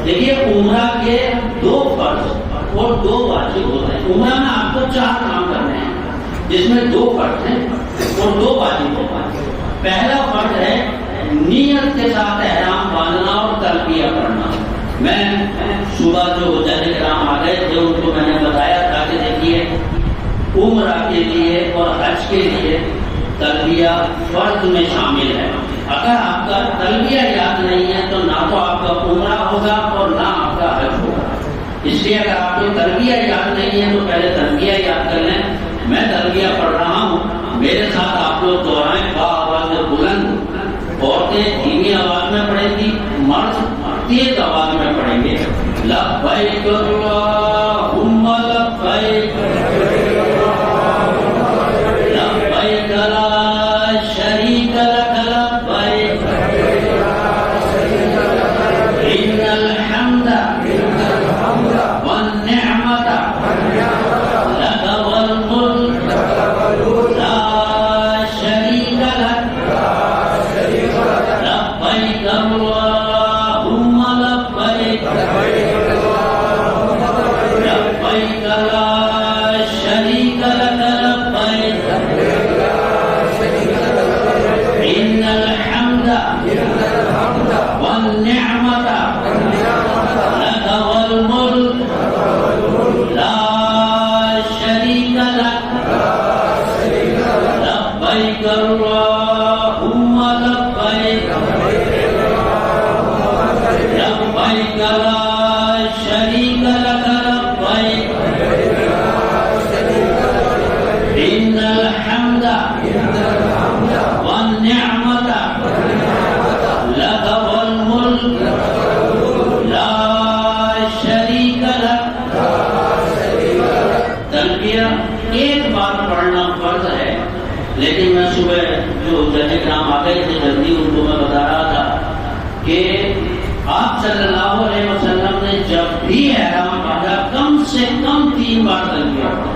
دیکھیے عمرہ کے 2 فرض اور 2 واجب ہوتے ہیں. عمرہ میں آپ کو 4 کام کرنے ہیں جس میں 2 فرض ہیں اور 2 واجب ہوتے ہیں. پہلا فرض ہے نیت کے ساتھ احرام باندھنا اور تلبیہ پڑھنا. میں صبح جو حجاج کرام آ گئے تھے ان کو میں نے بتایا تھا کہ دیکھیے عمرہ کے لیے اور حج کے لیے تلبیہ فرض میں شامل ہے. اگر آپ کا تلبیہ یاد نہیں ہے تو نہ تو آپ کا عمرہ ہوگا اور نہ آپ کا حج ہوگا. اس لیے اگر آپ کو تلبیہ یاد نہیں ہے تو پہلے تلبیہ یاد کر لیں. میں تلبیہ پڑھ رہا ہوں, میرے ساتھ آپ لوگ دوہرائیں بآواز بلند. عورتیں دھیمی آواز میں پڑھیں گی, مرد تیز آواز میں پڑھیں گے. لبیک اللہم لبیک لبیک لا شریک لک لبیک ان الحمد والنعمت لک والملک لا شریک لک لبیک اللہم لبیک لبیک لا شریک لک لبیک ان الحمد والنعمت لک والملک لا شریک لک لبیک اللہم لبیک لبیک لا شریک لک لبیک ان الحمد والنعمت لک والملک لا شریک لک. تلبیہ ایک بار پڑھنا فرض ہے, لیکن میں صبح جو حجاج کرام آ گئے تھے جلدی ان کو میں بتا رہا تھا کہ آپ صلی اللہ علیہ وسلم نے جب بھی احرام باندھا کم سے کم 3 بار تلبیہ پڑھا.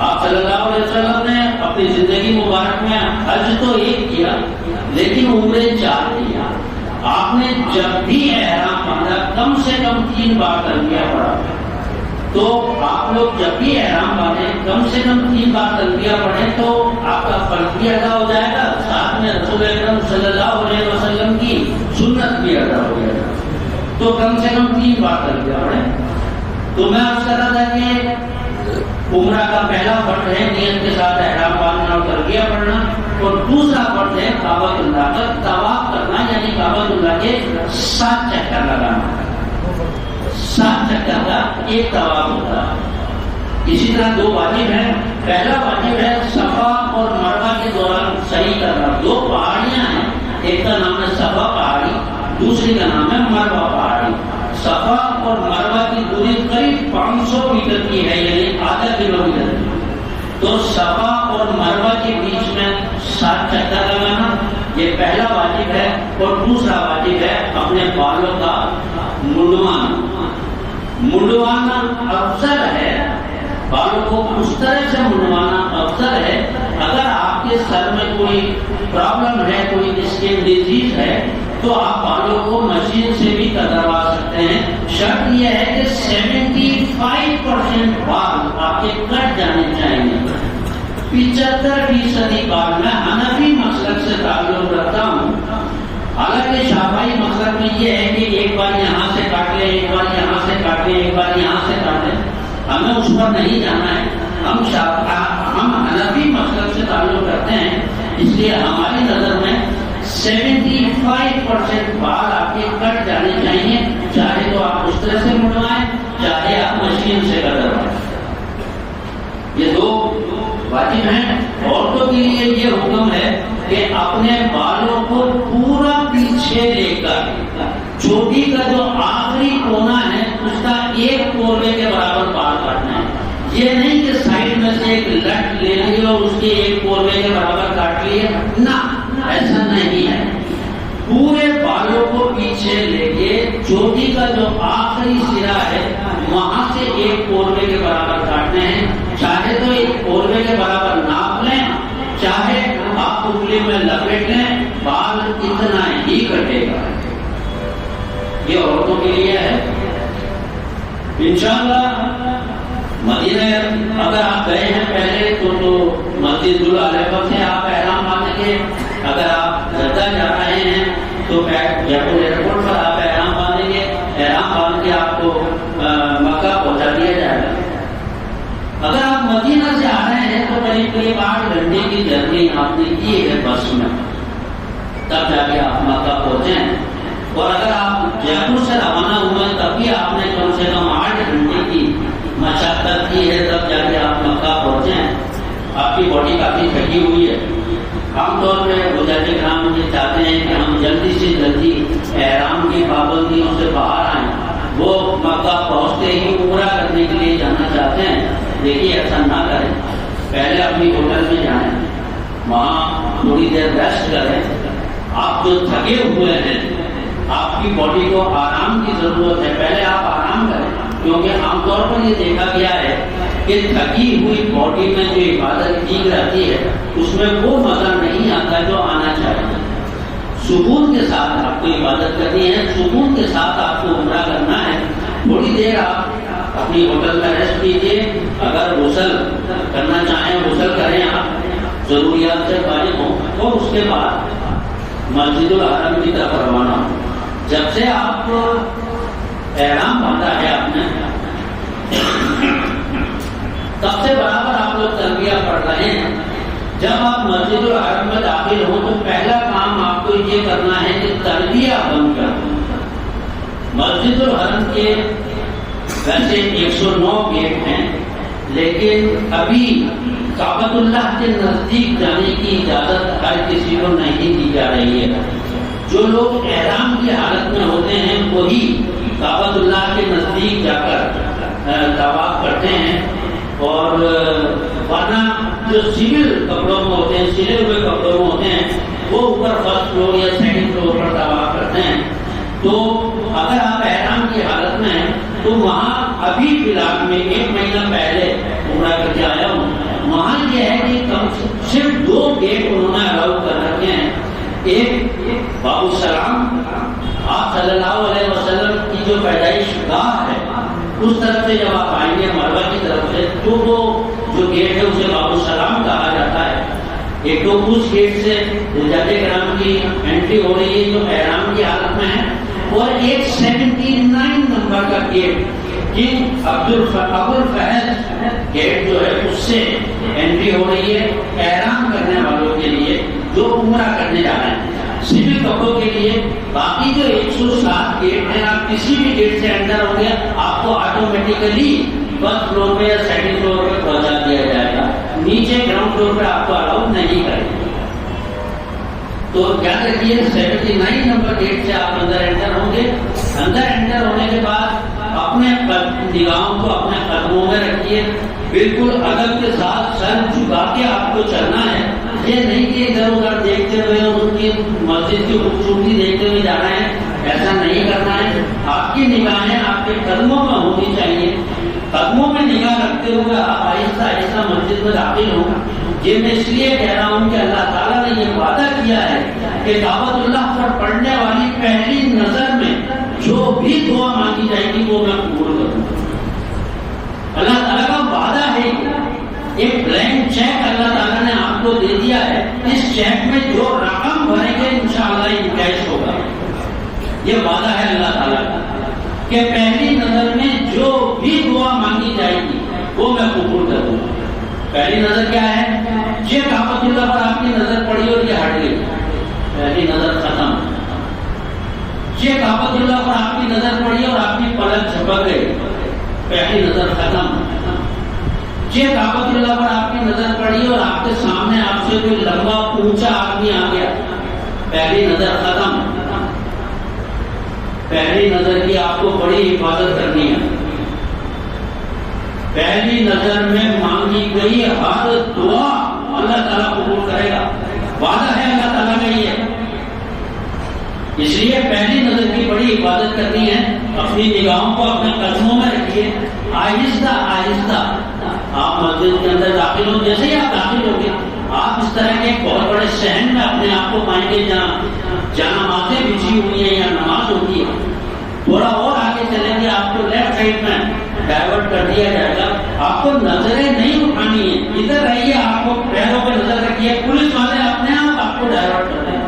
آپ صلی اللہ علیہ وسلم نے اپنی زندگی مبارک میں حج تو 1 کیا لیکن عمرے 4 کیا. آپ نے جب بھی احرام باندھا کم سے کم 3 بار تلبیہ پڑھا. تو آپ لوگ جب بھی احرام باندھیں کم سے کم 3 بار تلبیہ پڑھیں تو آپ کا فرض بھی ادا ہو جائے گا, ساتھ میں رسول اکرم صلی اللہ علیہ وسلم کی سنت بھی ادا ہو جائے گا. تو کم سے کم 3 بار تلبیہ پڑھیں. تو میں عرض کر رہا تھا کہ عمرہ کا پہلا فرض ہے نیت کے ساتھ احرام باندھنا اور تلبیہ پڑھنا, اور دوسرا فرض ہے کعبۃ اللہ کا طواف کرنا, یعنی کعبۃ اللہ کے 7 چکر لگانا. 7 چکر کا ایک طواف ہوتا ہے. اسی طرح 2 واجب ہیں. پہلا واجب ہے صفا اور مروہ کے دوران صحیح کرنا. 2 پہاڑیاں ہیں, ایک کا نام ہے صفا پہاڑی, دوسری کا نام ہے مروہ پہاڑی. صفا اور مروہ کی دوری قریب 500 میٹر کی ہے, یعنی آدھا کلومیٹر کی. تو صفا اور مروہ کے بیچ میں 7 چکر لگانا یہ پہلا واجب ہے. اور دوسرا واجب ہے اپنے بالوں کا منڈوانا. منڈوانا افضل ہے, بالوں کو اس طرح سے منڈوانا افضل ہے. اگر آپ کے سر میں کوئی پرابلم ہے, کوئی اسکن ڈیزیز ہے تو آپ بالوں کو مشین سے بھی کتروا سکتے ہیں. شرط یہ ہے کہ 75% بال آپ کے کٹ جانے چاہیے. 75% بال. میں حنفی مسلک سے تعلق رکھتا ہوں, حالانکہ شافعی مسلک میں یہ ہے کہ ایک بار یہاں سے کاٹ لیں, ایک بار یہاں سے کاٹ لیں, ایک بار یہاں سے کاٹ لیں. ہمیں اس پر نہیں جانا ہے. ہم حنفی مسلک سے تعلق رکھتے ہیں, اس لیے ہماری نظر میں 75% بال آپ کے کٹ جانے چاہیے, چاہے تو آپ اس طرح سے منڈوائیں, چاہے آپ مشین سے کتروائیں. یہ 2 واجب ہیں. عورتوں کے لیے یہ حکم ہے کہ اپنے بالوں کو پورا پیچھے لے کر چوٹی کا جو آخری کونا ہے اس کا 1 کوربے کے برابر بال کاٹنا ہے. یہ نہیں کہ سائڈ میں سے ایک لٹ لے لی اور اس کے 1 کوربے کے برابر کاٹ لیے, نہ, ایسا نہیں ہے. پورے بالوں کو پیچھے لے کے چوٹی کا جو آخری سرا ہے وہاں سے 1 کوربے کے برابر کاٹنے ہیں. چاہے تو 1 کوربے کے برابر ناپ لیں, چاہے آپ انگلی میں لپیٹ لیں, بال اتنا ہی کٹے گا. یہ انشاءاللہ مدینہ اگر آپ گئے ہیں پہلے تو مسجد العلیفہ سے آپ احرام باندھیں گے. اگر آپ جدہ جا رہے ہیں تو جے پور ایئرپورٹ پر آپ احرام باندھیں گے. احرام باندھ کے آپ کو مکہ پہنچا دیا جائے گا. اگر آپ مدینہ سے آ رہے ہیں تو قریب 8 گھنٹے کی جرنی آپ نے کی ہے بس میں, تب جا کے آپ مکہ پہنچیں. اور اگر آپ جے پور سے روانہ ہوئے تب بھی آپ نے کم سے کم 8 گھنٹے کی مشقت کی ہے, تب جا کے آپ مکہ پہنچیں. آپ کی باڈی کافی تھکی ہوئی ہے. عام طور پہ حجاج کرام یہ چاہتے ہیں کہ ہم جلدی سے جلدی احرام کی پابندیوں سے باہر آئیں. وہ مکہ پہنچتے ہی عمرہ کرنے کے لیے جانا چاہتے ہیں. دیکھیے ایسا نہ کریں, پہلے اپنی ہوٹل میں جائیں, وہاں تھوڑی دیر ریسٹ کریں. آپ جو تھکے ہوئے ہیں, آپ کی باڈی کو آرام کی ضرورت ہے, پہلے آپ آرام کریں. کیونکہ عام طور پر یہ دیکھا گیا ہے کہ تھکی ہوئی باڈی میں جو عبادت کی جاتی ہے اس میں وہ مزہ نہیں آتا جو آنا چاہیے. سکون کے ساتھ آپ کو عبادت کرنی ہے, سکون کے ساتھ آپ کو عمرہ کرنا ہے. تھوڑی دیر آپ اپنی ہوٹل میں ریسٹ کیجیے. اگر غسل کرنا چاہیں غسل کریں, آپ ضروریات سے فارغ ہوں, اور اس کے بعد مسجد الحرم کی طرف روانہ ہوں. جب سے آپ کو احرام باندھا ہے آپ نے, تب سے برابر آپ لوگ تلبیہ پڑھ رہے ہیں. جب آپ مسجد الحرم میں داخل ہوں تو پہلا کام آپ کو یہ کرنا ہے کہ تلبیہ بند کر دیں. مسجد الحرم کے ویسے 109 گیٹ ہیں, لیکن ابھی کعبۃ اللہ کے نزدیک جانے کی اجازت ہر کسی کو نہیں دی جا رہی ہے. جو لوگ احرام کی حالت میں ہوتے ہیں وہی کعبۃ اللہ کے نزدیک جا کر طواف کرتے ہیں, اور ورنہ جو سول کپڑوں میں ہوتے ہیں, سلے ہوئے کپڑوں میں ہوتے ہیں, وہ اوپر فرسٹ فلور یا سیکنڈ فلور پر طواف کرتے ہیں. تو اگر آپ احرام کی حالت میں ہیں تو وہاں ابھی فی الحال میں 1 مہینہ پہلے عمرہ کر کے آیا ہوں, وہاں یہ ہے کہ صرف 2 گیٹ انہوں نے الاؤ کر رکھے ہیں. ایک باب السلام, آپ صلی اللہ علیہ وسلم کی جو پیدائش گاہ ہے اس طرف سے جب آپ آئیں گے مروہ کی طرف سے, تو وہ جو گیٹ ہے اسے باب السلام کہا جاتا ہے. ایک تو اس گیٹ سے حجاج کرام کی انٹری ہو رہی ہے جو احرام کی حالت میں ہے, اور ایک 79 نمبر کا گیٹ کنگ ابوالفضل گیٹ جو ہے اس سے انٹری ہو رہی ہے احرام کرنے والوں کے لیے جو عمرہ کرنے جا رہے ہیں. سول کپڑوں کے لیے باقی جو 107 گیٹ ہیں, آپ کسی بھی گیٹ سے انٹر ہوں گے آپ کو آٹومیٹیکلی فرسٹ فلور پہ یا سیکنڈ فلور پہ پہنچا دیا جائے گا. نیچے گراؤنڈ فلور پہ آپ کو الاؤ نہیں کریں گے. تو یاد رکھیے 79 نمبر گیٹ سے آپ اندر انٹر ہوں گے. اندر انٹر ہونے کے بعد اپنے نگاہوں کو اپنے قدموں میں رکھیے, بالکل ادب کے ساتھ سر جھکا کے آپ کو چلنا ہے. یہ نہیں کہ ادھر ادھر دیکھتے ہوئے اور ان کی مسجد کی خوبصورتی دیکھتے ہوئے جا رہے ہیں, ایسا نہیں کرنا ہے. آپ کی نگاہیں آپ کے قدموں میں ہونی چاہیے. قدموں میں نگاہ رکھتے ہوئے آپ آہستہ آہستہ مسجد میں داخل ہوں. یہ میں اس لیے کہہ رہا ہوں کہ اللہ تعالیٰ نے یہ وعدہ کیا ہے کہ کعبۃ اللہ پر پڑھنے والی پہلی نظر میں جو بھی دعا مانگی جائے گی وہ میں قبول کروں گا. اللہ تعالیٰ کا وعدہ ہے. ایک بلینک چیک اللہ تعالیٰ نے آپ کو دے دیا ہے, اس چیک میں جو رقم بھریں گے انشاءاللہ یہ کیش ہوگا. یہ وعدہ ہے اللہ تعالیٰ کا کہ پہلی نظر میں جو بھی دعا مانگی جائے گی وہ میں قبول کروں گا. پہلی نظر کیا ہے؟ یہ کعبۃ اللہ پر آپ کی نظر پڑی اور یہ ہٹ گئی, پہلی نظر ختم. یہ کعبۃ اللہ پر آپ کی نظر پڑی اور آپ کی پلک جھپک گئی, پہلی نظر ختم. یہ کعبۃ اللہ پر آپ کی نظر پڑی اور آپ کے سامنے آپ سے کوئی لمبا اونچا آدمی آ گیا, پہلی نظر ختم. پہلی نظر کی آپ کو بڑی حفاظت کرنی ہے. پہلی نظر میں مانگی گئی ہر دعا اللہ تعالیٰ قبول کرے گا. وعدہ ہے اللہ تعالیٰ کا یہ. اس لیے پہلی نظر کی بڑی حفاظت کرنی ہے. اپنی نگاہوں کو اپنے قدموں میں رکھیے, آہستہ آہستہ آپ مسجد کے اندر داخل ہوں. جیسے ہی آپ داخل ہوں گے آپ اس طرح کے بہت بڑے صحن میں اپنے آپ کو پائیں گے جہاں نمازیں بچھی ہوئی ہیں یا نماز ہوتی ہے. تھوڑا اور آگے چلیں گے آپ کو لیفٹ سائڈ میں ڈائیورٹ کر دیا جائے گا. آپ کو نظریں نہیں اٹھانی ہے, ادھر رہیے, آپ کو پیروں پہ نظر رکھیے, پولیس والے اپنے آپ کو ڈائیورٹ کر دیں.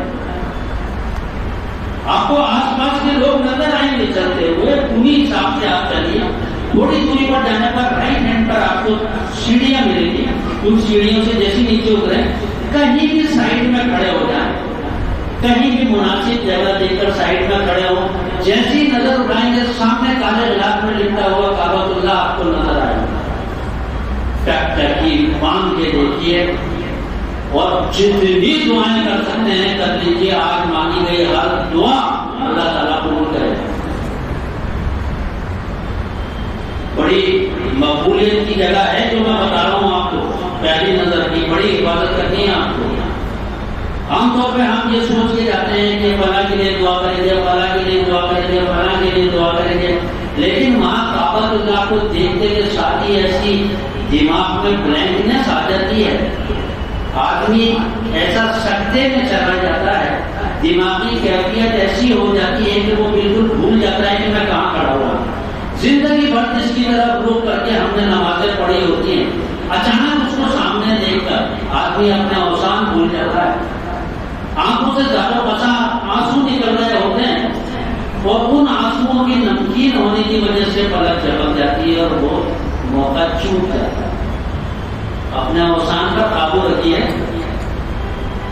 آپ کو آس پاس کے لوگ نظر آئیں گے چلتے ہوئے, انہیں حساب سے آپ چلیے. تھوڑی دوری پر جانے پر رائٹ ہینڈ پر آپ کو سیڑھیاں ملیں گی, ان سیڑھیوں سے جیسے نیچے اتریں کہیں بھی سائڈ میں کھڑے ہو جائیں, کہیں بھی مناسب جگہ دیکھ کر سائڈ میں کھڑے ہو. جیسی نظر اٹھائیں گے سامنے کالے غلاف میں لکھا ہوا کعبۃ اللہ آپ کو نظر آئے گا. باندھ کے دیکھیے, اور جتنی دعائیں کر سکتے ہیں کر لیجیے. آج مانگی گئی ہر دعا اللہ تعالیٰ قبول کرے. بڑی مقبولیت کی جگہ ہے جو میں بتا رہا ہوں آپ کو. پہلی نظر کی بڑی حفاظت کرنی ہے آپ کو. عام طور پہ ہم یہ سوچ کے جاتے ہیں کہ فلاں کے لیے دعا کریں گے, فلاں کے لیے دعا کریں گے, فلاں کے لیے دعا کریں گے, لیکن وہاں کعبۃ اللہ کو دیکھتے کے ساتھ ہی ایسی دماغ میں بلینکنیس آ جاتی ہے. آدمی ایسا سکتے میں چلا جاتا ہے, دماغی کیفیت ایسی ہو جاتی ہے کہ وہ بالکل بھول جاتا ہے کہ میں کہاں کھڑا ہوا. زندگی بھر جس کی طرف رخ کر کے ہم نے نمازیں پڑھی ہوتی ہیں, اچانک اس کو سامنے دیکھ کر آدمی اپنے اوسان بھول جاتا ہے. آنکھوں سے زیادہ بسا آنسو نکل رہے ہوتے ہیں, اور ان آنسوؤں کی نمکین ہونے کی وجہ سے پلک جھپک جاتی ہے اور وہ موقع چوک جاتا ہے. اپنے اوسان پر قابو رکھیے.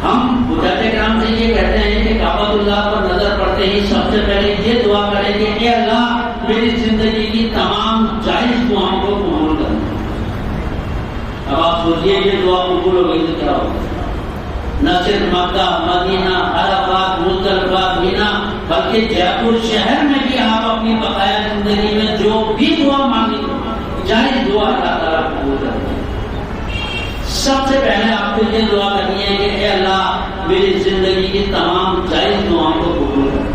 ہم حجاج کرام سے یہ کہتے ہیں کہ کعبۃ اللہ پر نظر پڑتے ہی سب سے پہلے یہ دعا کریں کہ اے اللہ میری زندگی کی تمام جائز دعاؤں کو قبول کرنا. اب آپ سوچیے یہ دعا قبول ہو گئی تو کیا ہوگا؟ نہ صرف مکہ, مدینہ, عرفات, مزدلفہ, مینا, بلکہ جے پور شہر میں بھی آپ اپنی بقایا زندگی میں جو بھی دعا مانگی جائز دعا اللہ تعالیٰ قبول کرتے ہیں. سب سے پہلے آپ کو یہ دعا کرنی ہے کہ اے اللہ میری زندگی کی تمام جائز دعاؤں کو قبول کر.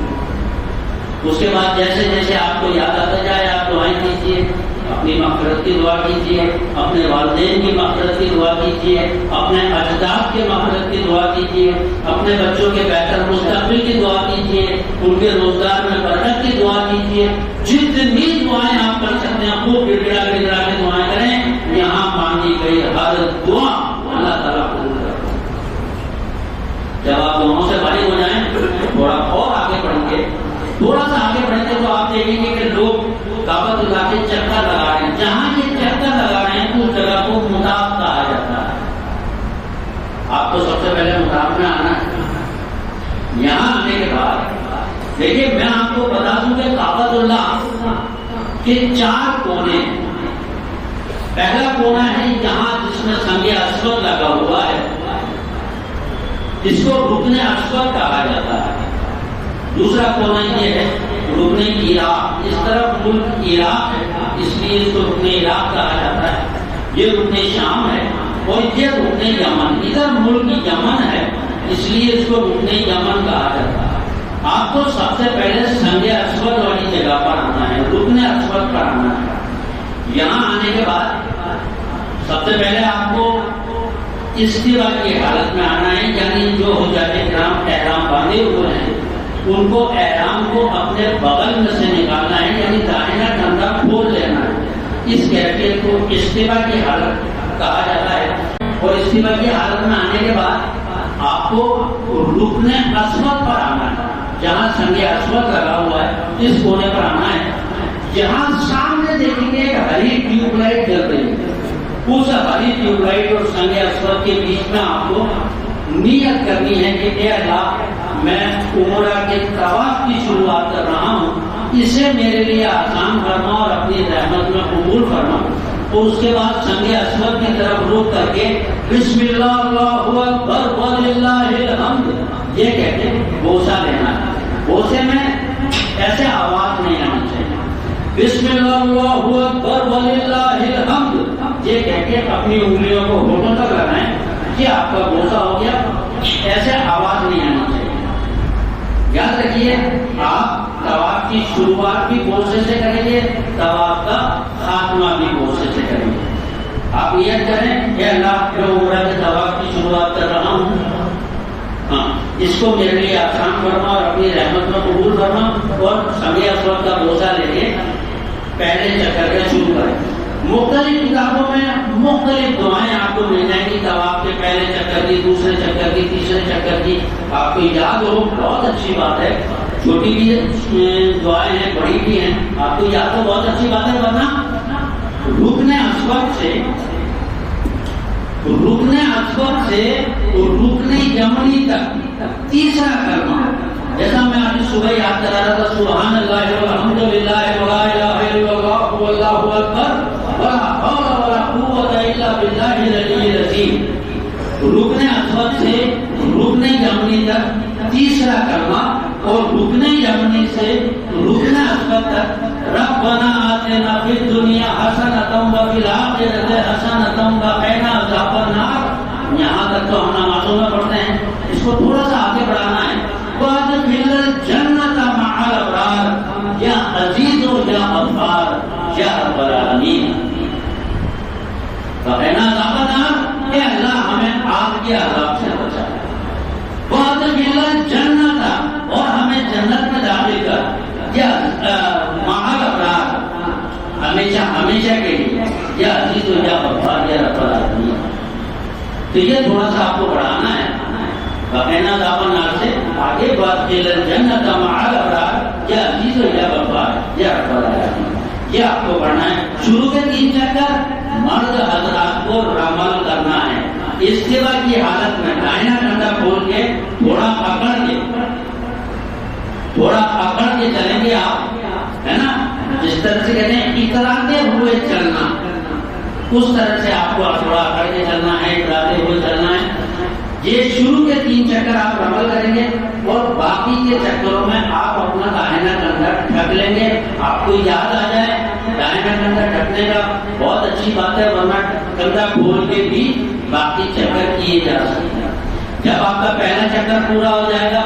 اس کے بعد جیسے جیسے آپ کو یاد آتا جائے آپ دعائیں کیجیے. اپنی مغفرت کی دعا کیجیے, اپنے والدین کی مغفرت کی دعا کیجیے, اپنے اجداد کی مغفرت کی دعا کیجیے, اپنے بچوں کے بہتر مستقبل کی دعا کیجیے, ان کے روزگار میں برکت کی دعا کیجیے. جتنی دعائیں آپ کر سکتے ہیں خوب گڑگڑا گڑگڑا کے دعائیں کریں. یہاں مانگی گئی ہر دعا اللہ تعالیٰ قبول کرتا ہے. جب آپ دونوں سے فارغ ہو جائیں تھوڑا اور آگے بڑھیں گے, تھوڑا سا آگے بڑھیں گے تو آپ دیکھیں گے کہ لوگ کعبۃ اللہ کے چکر لگا رہے ہیں. جہاں یہ چکر لگا رہے ہیں اس جگہ کو مطاف کہا جاتا ہے. آپ کو سب سے پہلے مطاف میں آنا ہے. یہاں آنے کے بعد دیکھیے میں آپ کو بتا دوں کہ کعبۃ اللہ کے 4 کونے. پہلا کونا ہے یہاں جس میں سنگ اسود لگا ہوا ہے, اس کو رکن اسود کہا جاتا ہے. دوسرا کونا یہ ہے رکن عراق. اس طرف ملک عراق ہے اس لیے اس کو رکن عراق کہا جاتا ہے. یہ رکن شام ہے اور یہ رکن یمن. ادھر ملک یمن ہے اس لیے اس کو رکن یمن کہا جاتا ہے. آپ کو سب سے پہلے سنگ اسود والی جگہ پر آنا ہے, رکن اسود پر آنا ہے. یہاں آنے کے بعد سب سے پہلے آپ کو استوا کی حالت میں آنا ہے, یعنی جو حجاج کرام احرام باندھے ہوئے ہیں ان کو احرام کو اپنے بغل میں سے نکالنا ہے, یعنی دائیں کندھا کھول لینا ہے. اس کیفیت کو استوا کی حالت کہا جاتا ہے. اور استوا کی حالت میں آنے کے بعد آپ کو رکن اسود پر آنا ہے. جہاں سنگ اسود لگا ہوا ہے اس کونے پر آنا ہے. جہاں سامنے دیکھیں گے ایک ہری ٹیوب لائٹ جل رہی ہے, اس ہری ٹیوب لائٹ اور سنگ اسود کے بیچ میں آپ کو نیت کرنی ہے کہ اے اللہ میں عمرہ کے طواف کی شروعات کر رہا ہوں, اسے میرے لیے آسان فرما اور اپنی رحمت میں قبول فرما. اور اس کے بعد سنگ اسود کی طرف رخ کر کے بسم اللہ اللہ اکبر وللہ الحمد یہ کہہ کے بوسہ لینا ہے. بوسے میں ایسے آواز نہیں آنی چاہیے. بسم اللہ اللہ اکبر وللہ الحمد یہ کہہ کے اپنی انگلیوں کو ہونٹوں تک لگائیں. یہ آپ کا بوسہ ہو گیا. ایسے آواز نہیں آنی چاہیے. یاد رکھیے آپ طواف کی شروعات بھی بوسے سے کریں گے, طواف کا خاتمہ بھی بوسے سے کریں گے. آپ یہ کریں کہ اللہ میں عمرہ کے طواف کی شروعات کر رہا ہوں, ہاں اس کو میرے لیے آسان فرما اور اپنی رحمت میں قبول فرما. اور سنگ اسود کا بوسہ لے کے پہلے چکر کا شروع کریں. مختلف کتابوں میں مختلف دعائیں آپ کو مل جائیں گی طواف کے پہلے چکر کی، دوسرے چکر کی، تیسرے چکر کی. آپ کو یاد ہو، بہت اچھی بات ہے. چھوٹی بھی دعائیں ہیں، بڑی بھی ہیں. آپ کو یاد ہو، بہت اچھی بات ہے. ورنہ رکن اسود سے رکن یمنی تک تیسرا کلمہ، جیسا میں آج صبح یاد کرا رہا تھا، سبحان اللہ والحمد للہ ولا الہ الا اللہ واللہ اکبر ولا حول ولا قوت الا باللہ العلی العظیم. رکن اسود سے رکن یمنی تک تیسرا کلمہ، اور رکن یمنی سے رکن اسود تک ربنا آتنا فی الدنیا حسنۃ وفی الآخرۃ حسنۃ وقنا عذاب النار. یہاں تک تو ہم نمازوں میں پڑھتے ہیں، اس کو تھوڑا سا آگے بڑھانا ہے. وادخل الجنۃ مع الابرار یا عزیز و یا غفار یا رب العالمین. وقنا عذاب النار، اے اللہ ہمیں آگ کے عذاب سے بچا. وادخل الجنۃ، اور ہمیں جنت میں داخل کر، یا مع الابرار، ہمیشہ ہمیشہ کے لیے، یا عزیز و یا غفار یا رب العالمین. تو یہ تھوڑا سا آپ کو بڑھانا ہے. وقنا عذاب النار سے آگے وادخل الجنۃ مع الابرار یا عزیز و یا غفار یا رب العالمین. یہ آپ کو پڑھنا ہے. شروع کے 3 چکر مرد حضرات کو رمل کرنا ہے. استوا کی حالت میں دائنا ٹھنڈا کھول کے تھوڑا پکڑ کے چلیں گے آپ، ہے نا. جس طرح سے کہتے ہیں اتراتے ہوئے چلنا، اس طرح سے آپ کو تھوڑا پکڑ کے چلنا ہے، اتراتے ہوئے چلنا ہے. یہ شروع کے 3 چکر آپ رمل کریں گے، اور باقی کے چکروں میں آپ اپنا دائنا کندھا ڈھک لیں گے. آپ کو یاد آ جائے دائنا کندھا ڈھکنے کا بہت اچھی بات ہے، ورنہ کندھا کھول کے بھی باقی چکر کیے جا سکتے ہیں. جب آپ کا پہلا چکر پورا ہو جائے گا،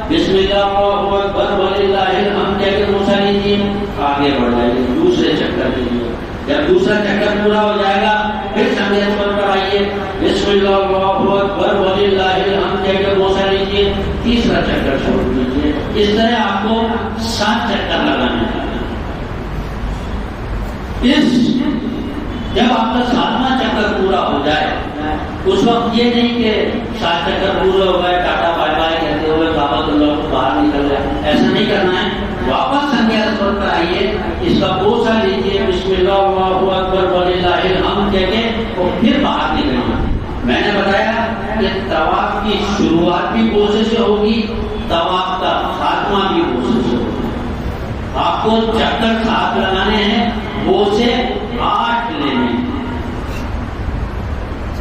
بسم اللہ اللہ اکبر وللہ الحمد کہہ کے موسیٰ لیجیے، آگے بڑھ جائیے دوسرے چکر کے لیے. جب دوسرا چکر پورا ہو جائے گا، پھر سمیت پر آئیے، بسم اللہ اللہ اکبر وللہ الحمد کہہ کے موسیٰ لیجیے، تیسرا چکر چھوڑ دیجیے. اس طرح آپ کو 7 چکر لگانے ہیں. جب آپ کا 7واں چکر پورا ہو جائے، اس وقت یہ نہیں کہ 7 چکر پورے ہو گئے ٹاٹا بائے بائے کہتے ہوئے کعبۃ اللہ کو باہر نکل جائے. ایسا نہیں کرنا ہے. واپس سنگیت پر آئیے، اس کا بوسہ لیجیے، بسم اللہ اللہ اکبر وللہ الحمد کہہ کے، اور پھر باہر نکلنا. میں نے بتایا کہ طواف کی شروعات بھی بوسے سے ہوگی، طواف کا خاتمہ بھی بوسے سے ہوگا. آپ کو چکر 7 لگانے ہیں، بوسے 8 لینے ہیں.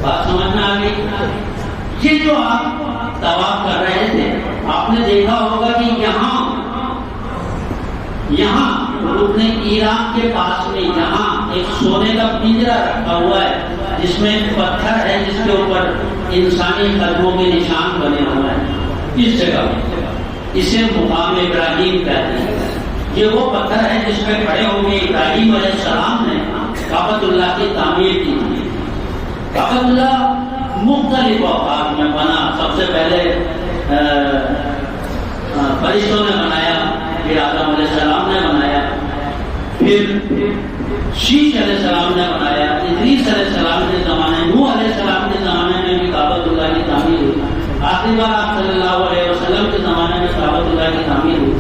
بات سمجھنا آ گئی. یہ جو آپ طواف کر رہے تھے، آپ نے دیکھا ہوگا کہ یہاں رکن ایران کے پاس میں یہاں ایک سونے کا پنجرا رکھا ہوا ہے، جس میں پتھر ہے، جس کے اوپر انسانی قدموں کے نشان بنے ہوئے ہیں. اس جگہ اسے مقام ابراہیم کہتے ہیں. یہ وہ پتھر ہے جس پہ کھڑے ہو کے ابراہیم علیہ السلام نے کعبۃ اللہ کی تعمیر کی تھی. کعبۃ اللہ مختلف اوقات میں بنا. سب سے پہلے فرشتوں نے بنایا، پھر آدم علیہ السلام نے بنایا، پھر شیش علیہ السلام نے بنایا، ادریس علیہ السلام کے زمانے، نوح علیہ السلام کے زمانے میں بھی کعبۃ اللہ کی تعمیر ہوئی. آخری بار آپ صلی اللہ علیہ وسلم کے زمانے میں کعبۃ اللہ کی تعمیر ہوئی.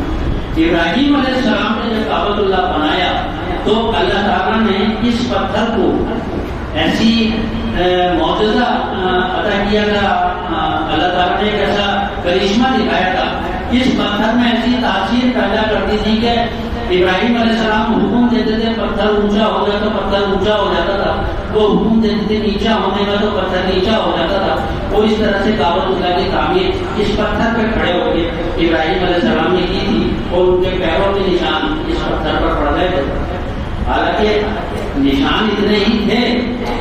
ابراہیم علیہ السلام نے جب کعبۃ اللہ بنایا تو اللہ تعالیٰ نے اس پتھر کو ایسی معجزہ عطا کیا تھا. اللہ تعالیٰ نے ایک ایسا کرشمہ دکھایا تھا. اس پتھر میں ایسی تاثیر پیدا کرتی تھی کہ ابراہیم علیہ السلام حکم دیتے تھے پتھر اونچا ہو جائے تو پتھر اونچا ہو جاتا تھا، وہ حکم دیتے تھے نیچا ہونے کا تو پتھر نیچا ہو جاتا تھا. وہ اس طرح سے کعبۃ اللہ کی تعمیر اس پتھر پہ کھڑے ہو کے ابراہیم علیہ السلام نے کی تھی، اور ان کے پیروں کے نشان اس پتھر پر پڑ گئے تھے. حالانکہ نشان اتنے ہی تھے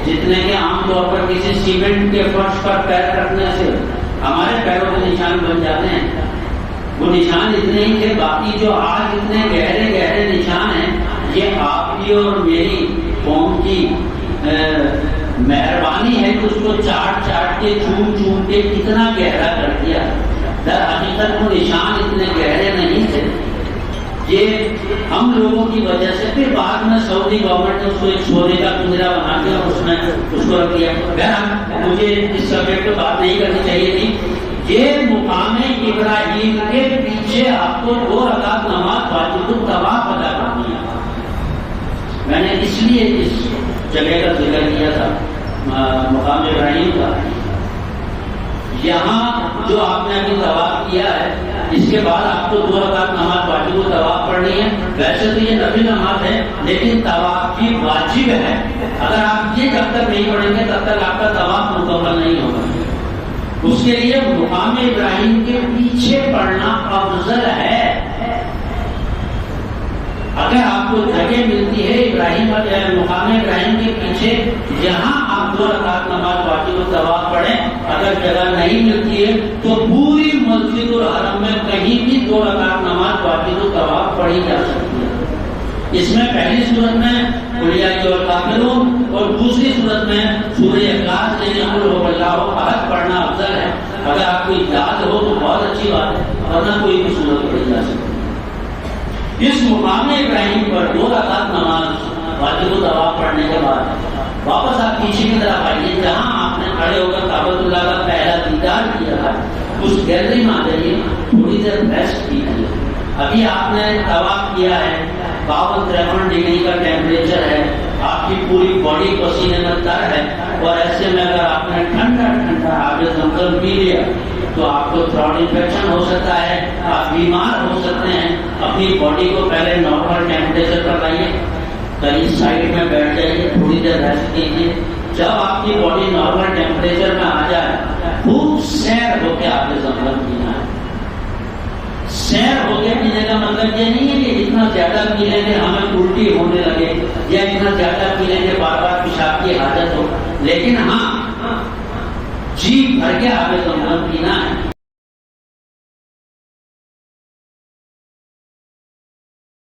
جتنے کہ عام طور پر کسی سیمنٹ کے فرش پر پیر رکھنے سے ہمارے پیروں کے نشان بن جاتے ہیں. وہ نشان اتنے ہی تھے. باقی جو آج اتنے گہرے گہرے نشان ہیں، یہ آپ کی اور میری قوم کی مہربانی ہے کہ اس کو چاٹ چاٹ کے چوم چوم کے کتنا گہرا کر دیا. در حقیقت وہ نشان اتنے گہرے نہیں تھے یہ ہم لوگوں کی وجہ سے پھر بعد میں سعودی گورنمنٹ نے اس کو ایک سونے کا پنجرا بنا کے اور اس میں اس کو رکھ دیا. بہرحال مجھے اس سبجیکٹ پہ بات نہیں کرنی چاہیے تھی. یہ مقام ابراہیم کے پیچھے آپ کو 2 رکعت نماز واجب الطواف ادا کرنی ہے. میں نے اس لیے اس جگہ کا ذکر کیا تھا مقام ابراہیم کا. یہاں جو آپ نے ابھی طواف کیا ہے اس کے بعد آپ کو 2 رکعت نماز واجب الطواف پڑھنی ہے. ویسے تو یہ نفل نماز ہے لیکن طواف کی واجب ہے. اگر آپ یہ جب تک نہیں پڑھیں گے تب تک آپ کا طواف مکمل نہیں ہوگا. اس کے لیے مقام ابراہیم کے پیچھے پڑھنا افضل ہے. اگر آپ کو جگہ ملتی ہے مقام ابراہیم کے پیچھے جہاں آپ 2 رکعت نماز واجب الطواف پڑھیں. اگر جگہ نہیں ملتی ہے تو پوری مسجد الحرم میں کہیں بھی 2 رکعت نماز واجب الطواف پڑھی جا سکتی ہے. اس میں پہلی صورت میں قل یا ایھا الکافرون اور دوسری صورت میں سورہ اخلاص قل ھو اللہ احد پڑھنا افضل ہے. اگر آپ کو یاد ہو تو بہت اچھی بات ہے ورنہ کوئی بھی صورت پڑھی جا سکتی ہے. اس مقام ابراہیم پر 2 رکعت نماز واجب الطواف پڑھنے کے بعد واپس آپ پیچھے کی طرف آئیے. جہاں آپ نے کھڑے ہو کر کعبۃ اللہ کا پہلا دیدار کیا تھا اس گیلری میں آ جائیے. تھوڑی دیر ریسٹ کیجیے. ابھی آپ نے طواف کیا ہے 52-53 ڈگری کا ٹیمپریچر ہے. آپ کی پوری باڈی پسینے میں تر ہے اور ایسے میں اگر آپ نے ٹھنڈا آب زمزم پی لیا تو آپ کو تھروٹ انفیکشن ہو سکتا ہے. آپ بیمار ہو سکتے ہیں. اپنی باڈی کو پہلے نارمل ٹیمپریچر پر لائیے. کہیں سائڈ میں بیٹھ جائیے. تھوڑی دیر ریسٹ کیجیے. جب آپ کی باڈی نارمل ٹیمپریچر میں آ جائے خوب سیر ہو کے آپ نے زمزم پینا ہے. سیر ہو کے پینے کا مطلب یہ نہیں ہے کہ اتنا زیادہ پی لیں گے ہمیں الٹی ہونے لگے یا اتنا زیادہ پی لیں گے بار بار پیشاب کی حاجت ہو. لیکن ہاں جی بھر کے آپ زمزم پینا ہے.